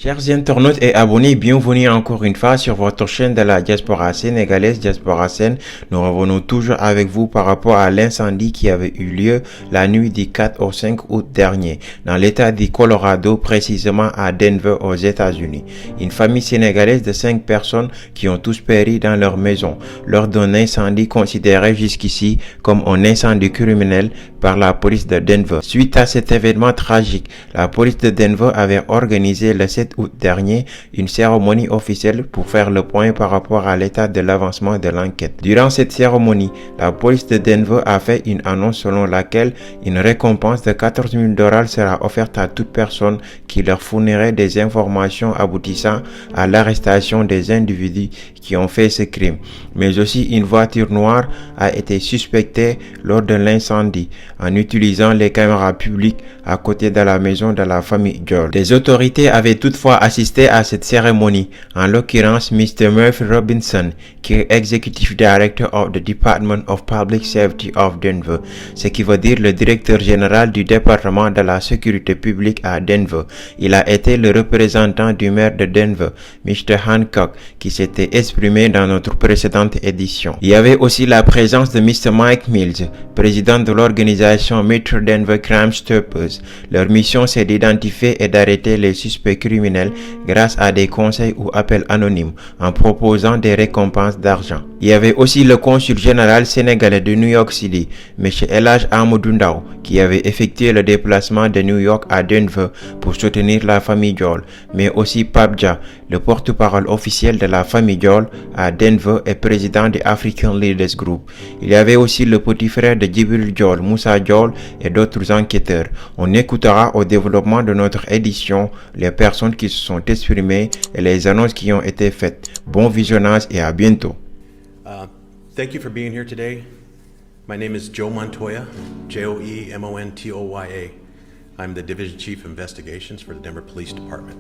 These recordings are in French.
Chers internautes et abonnés, bienvenue encore une fois sur votre chaîne de la diaspora sénégalaise, Diaspora Sen. Nous revenons toujours avec vous par rapport à l'incendie qui avait eu lieu la nuit du 4 au 5 août dernier dans l'état du Colorado, précisément à Denver aux États-Unis. Une famille sénégalaise de 5 personnes qui ont tous péri dans leur maison lors d'un incendie considéré jusqu'ici comme un incendie criminel par la police de Denver. Suite à cet événement tragique, la police de Denver avait organisé le 7 août dernier une cérémonie officielle pour faire le point par rapport à l'état de l'avancement de l'enquête. Durant cette cérémonie, la police de Denver a fait une annonce selon laquelle une récompense de $14 000 sera offerte à toute personne qui leur fournirait des informations aboutissant à l'arrestation des individus qui ont fait ce crime. Mais aussi une voiture noire a été suspectée lors de l'incendie en utilisant les caméras publiques à côté de la maison de la famille Joel. Des autorités avaient toutefois assisté à cette cérémonie, en l'occurrence Mr. Murphy Robinson, qui est Executive Director of the Department of Public Safety of Denver, ce qui veut dire le directeur général du département de la sécurité publique à Denver. Il a été le représentant du maire de Denver, Mr. Hancock, qui s'était exprimé dans notre précédente édition. Il y avait aussi la présence de Mr. Mike Mills, président de l'organisation Metro Denver Crime Stoppers. Leur mission, c'est d'identifier et d'arrêter les suspects criminels grâce à des conseils ou appels anonymes en proposant des récompenses d'argent. Il y avait aussi le consul général sénégalais de New York City, M. Elhaj Amadou Ndaw, qui avait effectué le déplacement de New York à Denver pour soutenir la famille Joel, mais aussi Pape Dia, le porte-parole officiel de la famille Joel à Denver et président du African Leaders Group. Il y avait aussi le petit frère de Djibril Joel, Moussa Joel et d'autres enquêteurs. On écoutera au développement de notre édition les personnes qui se sont exprimées et les annonces qui ont été faites. Bon visionnage et à bientôt. Thank you for being here today. My name is Joe Montoya, Joemontoya. I'm the Division Chief of Investigations for the Denver Police Department.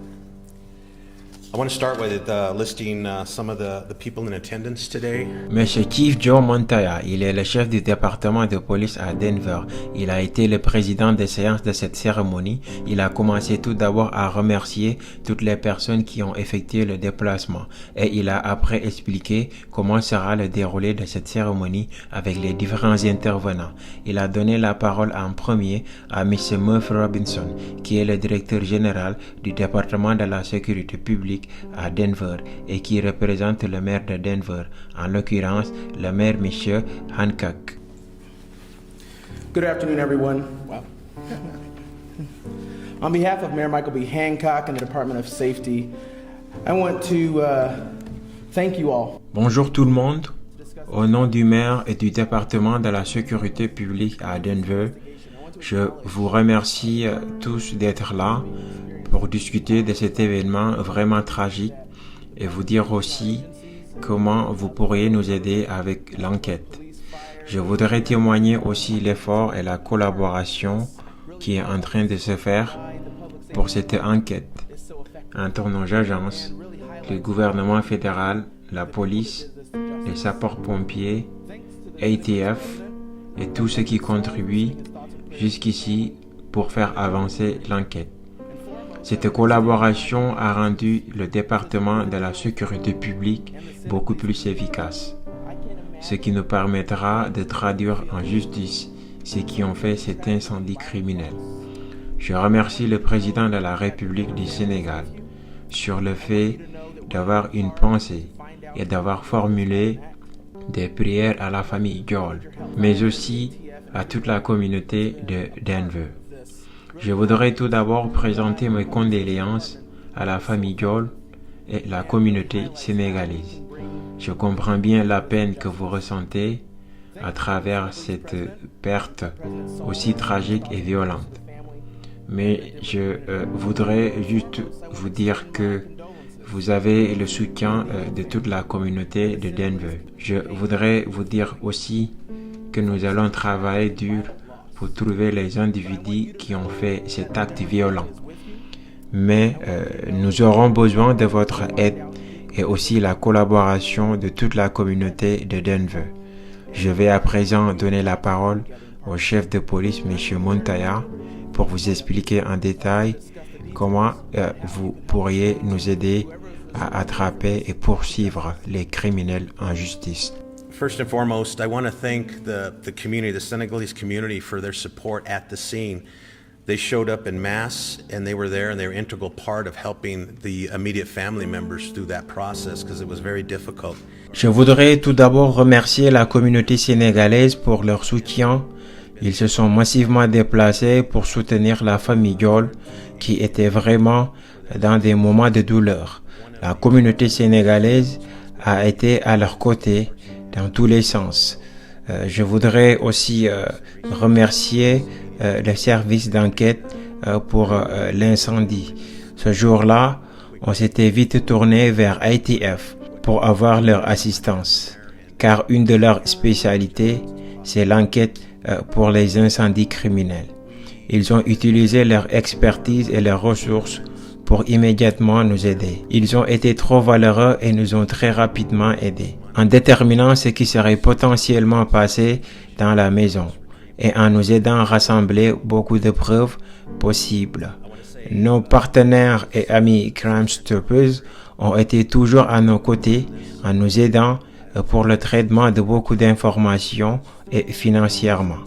I want to start with listing some of the people in attendance today. Monsieur Chief Joe Montoya, il est le chef du département de police à Denver. Il a été le président des séances de cette cérémonie. Il a commencé tout d'abord à remercier toutes les personnes qui ont effectué le déplacement et il a après expliqué comment sera le déroulé de cette cérémonie avec les différents intervenants. Il a donné la parole en premier à Mr. Murphy Robinson, qui est le directeur général du département de la sécurité publique à Denver et qui représente le maire de Denver, en l'occurrence le maire M. Hancock. Good afternoon, everyone. Wow. On behalf of Mayor Michael B. Hancock and the Department of Safety, I want to thank you all. Bonjour tout le monde. Au nom du maire et du département de la sécurité publique à Denver, je vous remercie tous d'être là pour discuter de cet événement vraiment tragique et vous dire aussi comment vous pourriez nous aider avec l'enquête. Je voudrais témoigner aussi l'effort et la collaboration qui est en train de se faire pour cette enquête entre nos agences, le gouvernement fédéral, la police, les sapeurs-pompiers, ATF et tout ce qui contribue jusqu'ici pour faire avancer l'enquête. Cette collaboration a rendu le département de la sécurité publique beaucoup plus efficace, ce qui nous permettra de traduire en justice ceux qui ont fait cet incendie criminel. Je remercie le président de la République du Sénégal sur le fait d'avoir une pensée et d'avoir formulé des prières à la famille Joel, mais aussi à toute la communauté de Denver. Je voudrais tout d'abord présenter mes condoléances à la famille Joel et la communauté sénégalaise. Je comprends bien la peine que vous ressentez à travers cette perte aussi tragique et violente. Mais je voudrais juste vous dire que vous avez le soutien de toute la communauté de Denver. Je voudrais vous dire aussi que nous allons travailler dur pour trouver les individus qui ont fait cet acte violent. Mais nous aurons besoin de votre aide et aussi la collaboration de toute la communauté de Denver. Je vais à présent donner la parole au chef de police, M. Montoya, pour vous expliquer en détail comment vous pourriez nous aider à attraper et poursuivre les criminels en justice. First and foremost, I want to thank the community, the Senegalese community, for their support at the scene. They showed up in mass, and they were there, and they were an integral part of helping the immediate family members through that process because it was very difficult. Je voudrais tout d'abord remercier la communauté sénégalaise pour leur soutien. Ils se sont massivement déplacés pour soutenir la famille Diol qui était vraiment dans des moments de douleur. La communauté sénégalaise a été à leur côté dans tous les sens. Je voudrais aussi remercier le service d'enquête pour l'incendie. Ce jour-là, on s'était vite tourné vers ITF pour avoir leur assistance, car une de leurs spécialités, c'est l'enquête pour les incendies criminels. Ils ont utilisé leur expertise et leurs ressources pour immédiatement nous aider. Ils ont été trop valeureux et nous ont très rapidement aidés, en déterminant ce qui serait potentiellement passé dans la maison et en nous aidant à rassembler beaucoup de preuves possibles. Nos partenaires et amis Crime Stoppers ont été toujours à nos côtés en nous aidant pour le traitement de beaucoup d'informations et financièrement.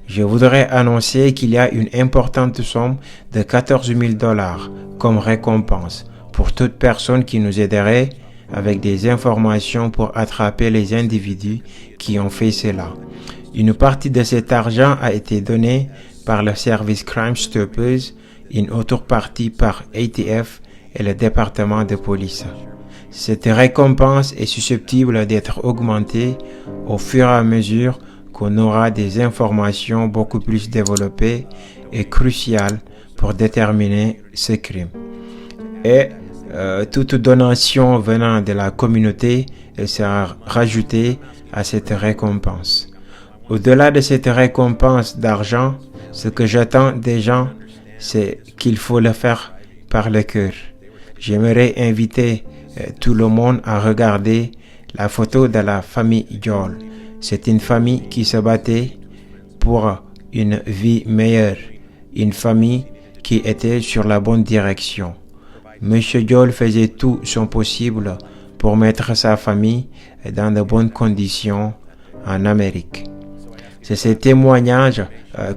Je voudrais annoncer qu'il y a une importante somme de $14,000 comme récompense pour toute personne qui nous aiderait avec des informations pour attraper les individus qui ont fait cela. Une partie de cet argent a été donnée par le service Crime Stoppers, une autre partie par ATF et le département de police. Cette récompense est susceptible d'être augmentée au fur et à mesure qu'on aura des informations beaucoup plus développées et cruciales pour déterminer ce crime. Et toute donation venant de la communauté sera rajoutée à cette récompense. Au-delà de cette récompense d'argent, ce que j'attends des gens, c'est qu'il faut le faire par le cœur. J'aimerais inviter tout le monde à regarder la photo de la famille Diol. C'est une famille qui se battait pour une vie meilleure, une famille qui était sur la bonne direction. Monsieur Diol faisait tout son possible pour mettre sa famille dans de bonnes conditions en Amérique. C'est ce témoignage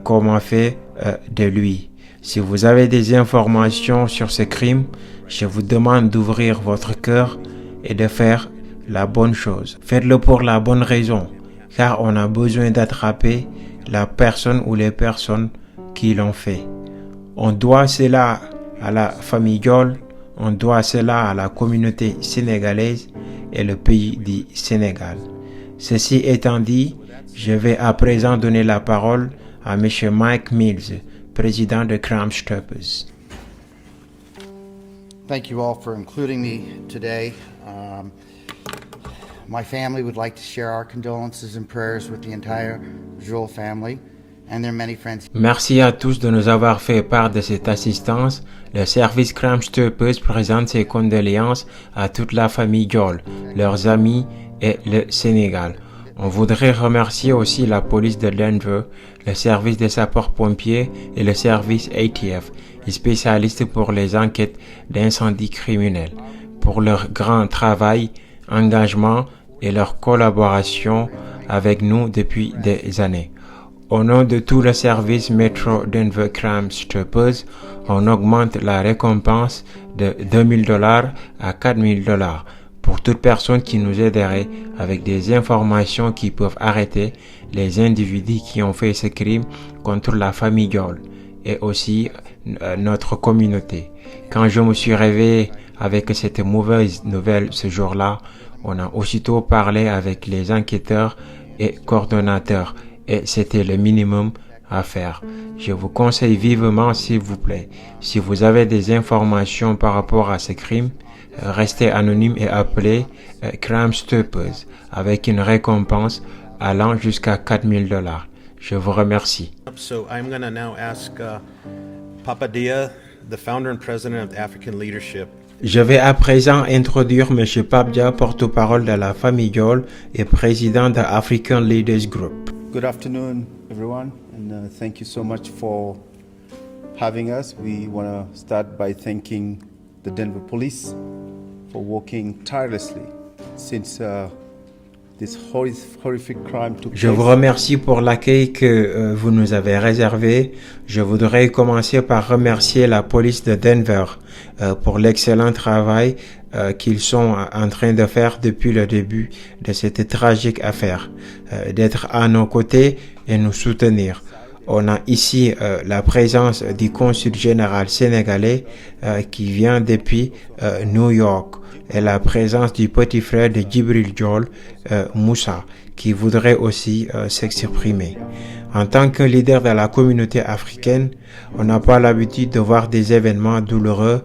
qu'on m'a fait de lui. Si vous avez des informations sur ce crime, je vous demande d'ouvrir votre cœur et de faire la bonne chose. Faites-le pour la bonne raison, car on a besoin d'attraper la personne ou les personnes qui l'ont fait. On doit cela à la famille Diol, on doit cela à la communauté sénégalaise et le pays du Sénégal. Ceci étant dit, je vais à présent donner la parole à M. Mike Mills, président de Crime Stoppers. Thank you all for including me today. My family would like to share our condolences and prayers with the entire Joel family and their many friends. Merci à tous de nous avoir fait part de cette assistance. Le service Crime Stoppers présente ses condoléances à toute la famille Joel, leurs amis et le Sénégal. On voudrait remercier aussi la police de Denver, le service des sapeurs-pompiers et le service ATF, les spécialistes pour les enquêtes d'incendies criminels, pour leur grand travail, engagement et leur collaboration avec nous depuis des années. Au nom de tout le service Metro Denver Crime Stoppers, on augmente la récompense de $2,000 à $4,000 pour toute personne qui nous aiderait avec des informations qui peuvent arrêter les individus qui ont fait ce crime contre la famille Diol et aussi notre communauté. Quand je me suis réveillé avec cette mauvaise nouvelle ce jour-là, on a aussitôt parlé avec les enquêteurs et coordonnateurs et c'était le minimum à faire. Je vous conseille vivement, s'il vous plaît, si vous avez des informations par rapport à ce crime, restez anonyme et appelez Crime Stoppers avec une récompense allant jusqu'à $4,000. Je vous remercie. So I'm going to now ask Papa Dia, the founder and president of African Leadership. Je vais à présent introduire M. Papdia, porte-parole de la famille Diol et président de African Leaders Group. Good afternoon, everyone, and thank you so much for having us. We want to start by thanking the Denver police for working tirelessly since this horrific crime took Je vous place. remercie pour l'accueil que vous nous avez réservé. Je voudrais commencer par remercier la police de Denver pour l'excellent travail qu'ils sont en train de faire depuis le début de cette tragique affaire, d'être à nos côtés et nous soutenir. On a ici la présence du consul général sénégalais qui vient depuis New York et la présence du petit frère de Djibril Diol, Moussa, qui voudrait aussi s'exprimer. En tant que leader de la communauté africaine, on n'a pas l'habitude de voir des événements douloureux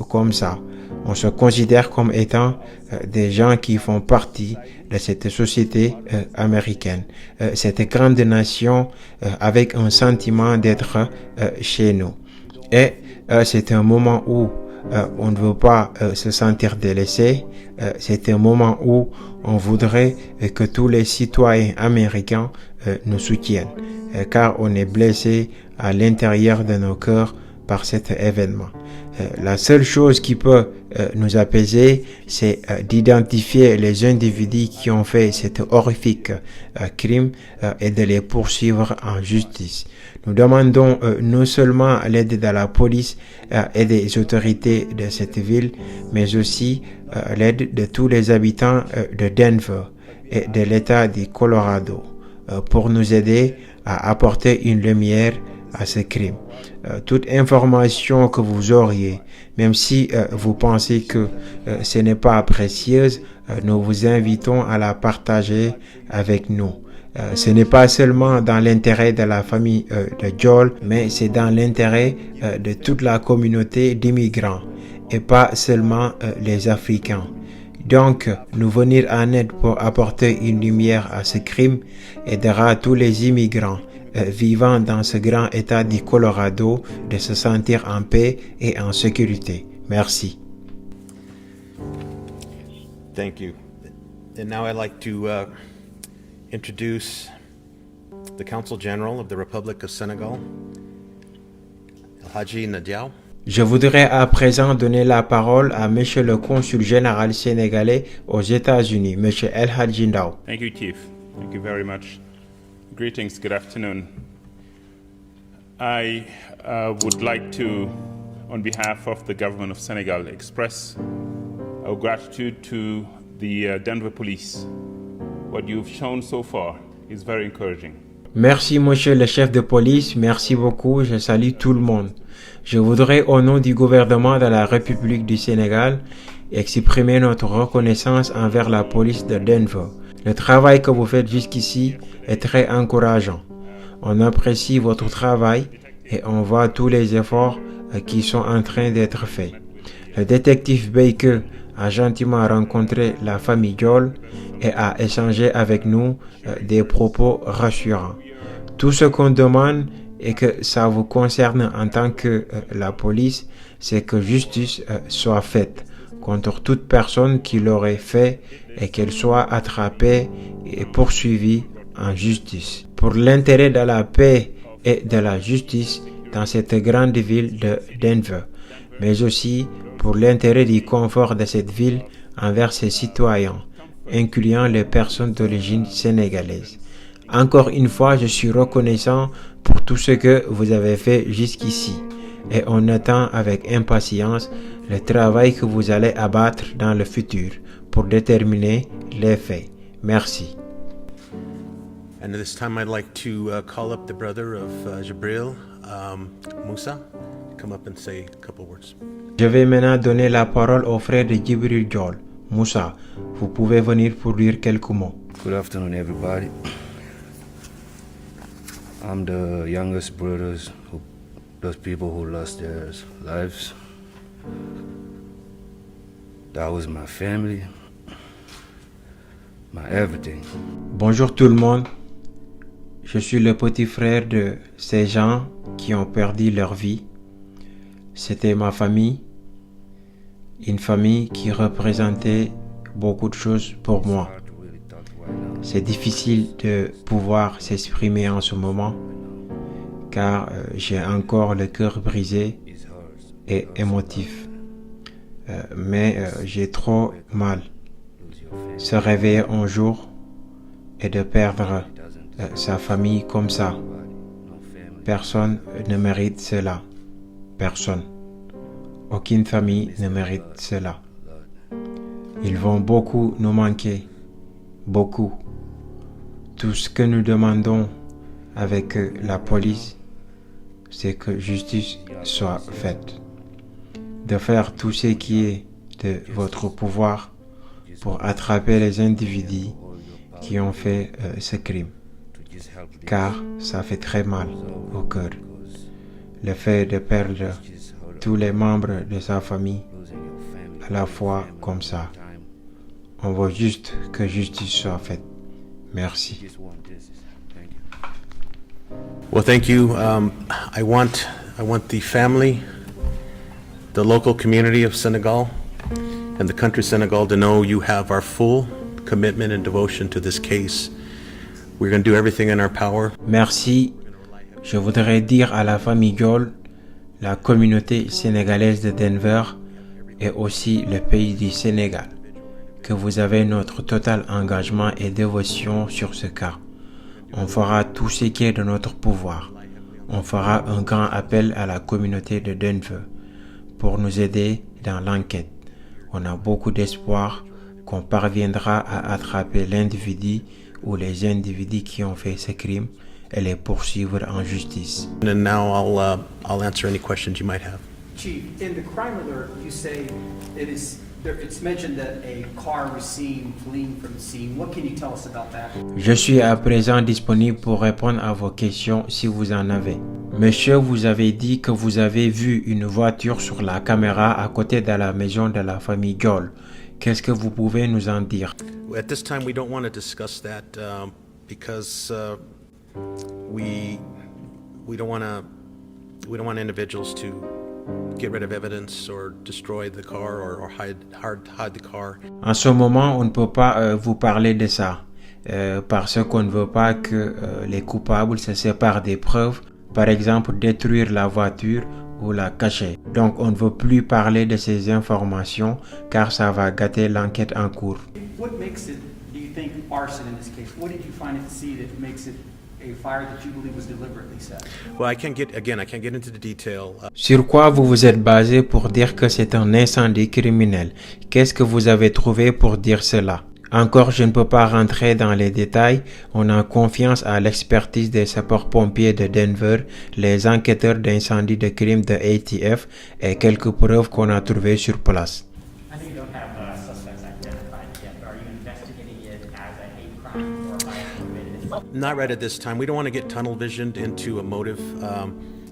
comme ça. On se considère comme étant des gens qui font partie de cette société américaine, cette grande nation avec un sentiment d'être chez nous. Et c'est un moment où on ne veut pas se sentir délaissé. C'est un moment où on voudrait que tous les citoyens américains nous soutiennent, car on est blessé à l'intérieur de nos cœurs par cet événement. La seule chose qui peut nous apaiser, c'est d'identifier les individus qui ont fait cet horrifique crime et de les poursuivre en justice. Nous demandons non seulement l'aide de la police et des autorités de cette ville, mais aussi l'aide de tous les habitants de Denver et de l'État du Colorado pour nous aider à apporter une lumière à ce crime. Toute information que vous auriez, même si vous pensez que ce n'est pas précieuse, nous vous invitons à la partager avec nous. Ce n'est pas seulement dans l'intérêt de la famille de Diol, mais c'est dans l'intérêt de toute la communauté d'immigrants et pas seulement les Africains. Donc, nous venir en aide pour apporter une lumière à ce crime aidera tous les immigrants vivant dans ce grand état du Colorado de se sentir en paix et en sécurité. Merci. Thank you. And now I'd like to introduce the Consul General of the Republic of Senegal, El Hadji Nadiao. Je voudrais à présent donner la parole à Monsieur le Consul général sénégalais aux États-Unis, Monsieur El Hadji Ndao. Thank you, Chief. Thank you very much. Greetings, good afternoon. I would like to, on behalf of the government of Senegal, express our gratitude to the Denver police. What you've shown so far is very encouraging. Merci, monsieur le chef de police. Merci beaucoup. Je salue tout le monde. Je voudrais, au nom du gouvernement de la République du Sénégal, exprimer notre reconnaissance envers la police de Denver. Le travail que vous faites jusqu'ici est très encourageant. On apprécie votre travail et on voit tous les efforts qui sont en train d'être faits. Le détective Baker a gentiment rencontré la famille Diol et a échangé avec nous des propos rassurants. Tout ce qu'on demande et que ça vous concerne en tant que la police, c'est que justice soit faite contre toute personne qui l'aurait fait et qu'elle soit attrapée et poursuivie en justice. Pour l'intérêt de la paix et de la justice dans cette grande ville de Denver, mais aussi pour l'intérêt du confort de cette ville envers ses citoyens, incluant les personnes d'origine sénégalaise. Encore une fois, je suis reconnaissant pour tout ce que vous avez fait jusqu'ici et on attend avec impatience le travail que vous allez abattre dans le futur pour déterminer les faits. Merci. And at this time, I'd like to call up the brother of Jibril, Moussa, come up and say a couple words. Je vais maintenant donner la parole au frère de Djibril Diol. Moussa, vous pouvez venir pour dire quelques mots. Good afternoon, everybody. I'm the youngest brothers, those people who lost their lives. That was my family, my everything. Bonjour tout le monde. Je suis le petit frère de ces gens qui ont perdu leur vie. C'était ma famille, une famille qui représentait beaucoup de choses pour moi. C'est difficile de pouvoir s'exprimer en ce moment, car j'ai encore le cœur brisé et émotif. Mais j'ai trop mal. Se réveiller un jour et de perdre sa famille comme ça. Personne ne mérite cela. Personne. Aucune famille ne mérite cela. Ils vont beaucoup nous manquer. Beaucoup. Tout ce que nous demandons avec la police, c'est que justice soit faite. De faire tout ce qui est de votre pouvoir pour attraper les individus qui ont fait ce crime. Car ça fait très mal au cœur. Le fait de perdre tous les membres de sa famille à la fois comme ça. On veut juste que justice soit faite. Merci. Well, thank you. I want the family, the local community of Senegal, and the country Senegal to know you have our full commitment and devotion to this case. We're going to do everything in our power. Merci. Je voudrais dire à la famille Diol, la communauté sénégalaise de Denver et aussi le pays du Sénégal, que vous avez notre total engagement et dévotion sur ce cas. On fera tout ce qui est de notre pouvoir. On fera un grand appel à la communauté de Denver pour nous aider dans l'enquête. On a beaucoup d'espoir qu'on parviendra à attraper l'individu ou les individus qui ont fait ce crime et les poursuivre en justice. And now I'll answer any questions you might have. Chief, in the crime alert, you say it's mentioned that a car was seen fleeing from the scene. What can you tell us about that? Je suis à présent disponible pour répondre à vos questions si vous en avez. Monsieur, vous avez dit que vous avez vu une voiture sur la caméra à côté de la maison de la famille Diol. Qu'est-ce que vous pouvez nous en dire? At this time, we don't want to discuss that because we don't want individuals to get rid of evidence or destroy the car or hide the car. En ce moment, on ne peut pas vous parler de ça parce qu'on ne veut pas que les coupables se séparent des preuves, par exemple détruire la voiture ou la cacher. Donc, on ne veut plus parler de ces informations car ça va gâter l'enquête en cours. What makes it, do you think, arson in this case? What did you find at the scene that makes it a fire that you believe was deliberately set? Well, I can't get into the detail. Sur quoi vous vous êtes basé pour dire que c'est un incendie criminel? Qu'est-ce que vous avez trouvé pour dire cela? Encore, je ne peux pas rentrer dans les détails. On a confiance à l'expertise des sapeurs-pompiers de Denver, les enquêteurs d'incendie de crime de ATF et quelques preuves qu'on a trouvées sur place. I know you don't have suspects identified yet, but are you investigating it as a hate crime or by committed? Not right at this time. We don't want to get tunnel visioned into a motive.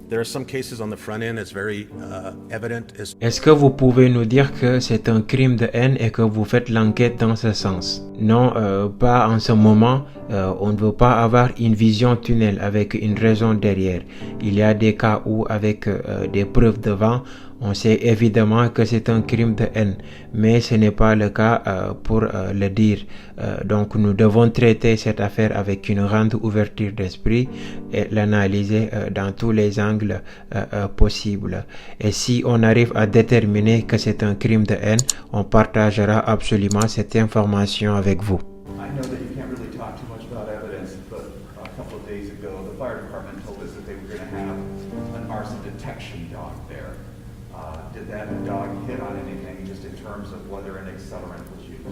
There are some cases on the front end that's very evident. Est-ce que vous pouvez nous dire que c'est un crime de haine et que vous faites l'enquête dans ce sens? Non, pas en ce moment. On ne veut pas avoir une vision tunnel avec une raison derrière. Il y a des cas où, avec des preuves devant, on sait évidemment que c'est un crime de haine, mais ce n'est pas le cas pour le dire. Donc nous devons traiter cette affaire avec une grande ouverture d'esprit et l'analyser dans tous les angles possibles. Et si on arrive à déterminer que c'est un crime de haine, on partagera absolument cette information avec vous. I know that you can't really talk too much about evidence, but a couple of days ago, the fire department told us that they were going to have an arson detection dog there. Did that dog hit on anything just in terms of whether an accelerant was used?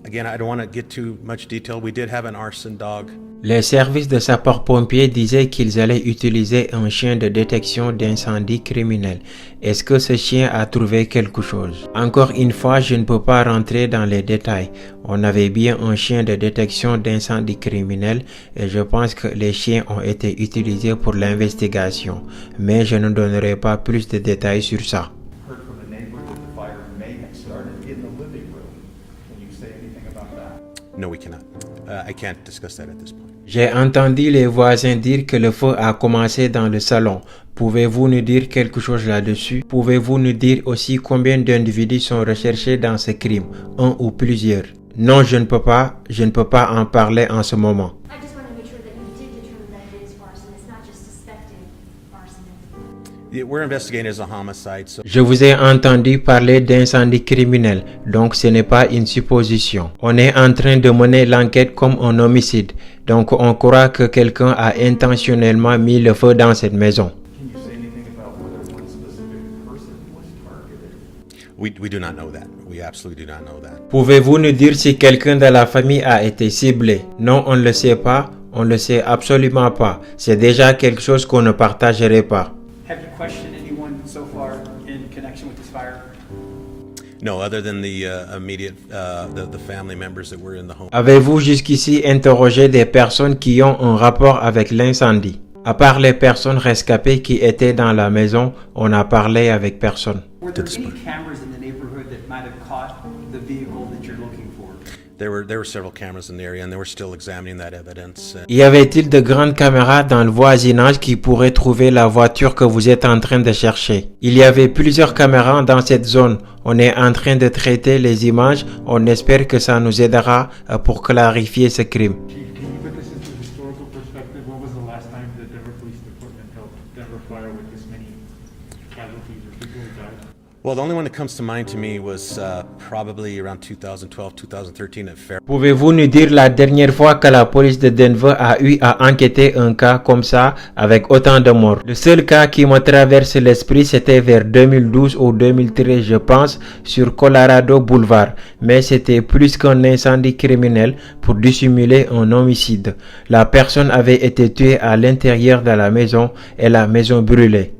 Again, I don't want to get too much detail. We did have an arson dog. Les services de sapeurs-pompiers disaient qu'ils allaient utiliser un chien de détection d'incendie criminel. Est-ce que ce chien a trouvé quelque chose? Encore une fois, je ne peux pas rentrer dans les détails. On avait bien un chien de détection d'incendie criminel et je pense que les chiens ont été utilisés pour l'investigation. Mais je ne donnerai pas plus de détails sur ça. Heard from the neighbor that the fire may have started in the living room. Can you say anything about that? No, we cannot. I can't discuss that at this point. J'ai entendu les voisins dire que le feu a commencé dans le salon. Pouvez-vous nous dire quelque chose là-dessus? Pouvez-vous nous dire aussi combien d'individus sont recherchés dans ce crime? Un ou plusieurs? Non, je ne peux pas en parler en ce moment. I just want to make sure that you did determine that it is Yeah, we're investigating it as a homicide, so Je vous ai entendu parler d'incendie criminel, donc ce n'est pas une supposition. On est en train de mener l'enquête comme un homicide, donc on croit que quelqu'un a intentionnellement mis le feu dans cette maison. Can you say anything about whether one specific person was targeted? we do not know that. We absolutely do not know that. Pouvez-vous nous dire si quelqu'un de la famille a été ciblé? Non, on ne le sait pas, on ne le sait absolument pas. C'est déjà quelque chose qu'on ne partagerait pas. Have you questioned anyone so far in connection with this fire? No, other than the immediate, the family members that were in the home. Avez-vous jusqu'ici interrogé des personnes qui ont un rapport avec l'incendie? À part les personnes rescapées qui étaient dans la maison, on a parlé avec personne. Were there any cameras in the neighborhood that might have caught the vehicle that you're looking for? There were several cameras in the area, and they were still examining that evidence. Y avait-il de grandes caméras dans le voisinage qui pourraient trouver la voiture que vous êtes en train de chercher? Il y avait plusieurs caméras dans cette zone. On est en train de traiter les images. On espère que ça nous aidera pour clarifier ce crime. Chief, can you put this into historical perspective? When was the last time the Denver Police Department helped Denver fire with this many casualties or people who died? Well, the only one that comes to mind to me was probably around 2012, 2013 at Fair. Pouvez-vous nous dire la dernière fois que la police de Denver a eu à enquêter un cas comme ça avec autant de morts? Le seul cas qui me traverse l'esprit, c'était vers 2012 ou 2013, je pense, sur Colorado Boulevard. Mais c'était plus qu'un incendie criminel pour dissimuler un homicide. La personne avait été tuée à l'intérieur de la maison et la maison brûlait.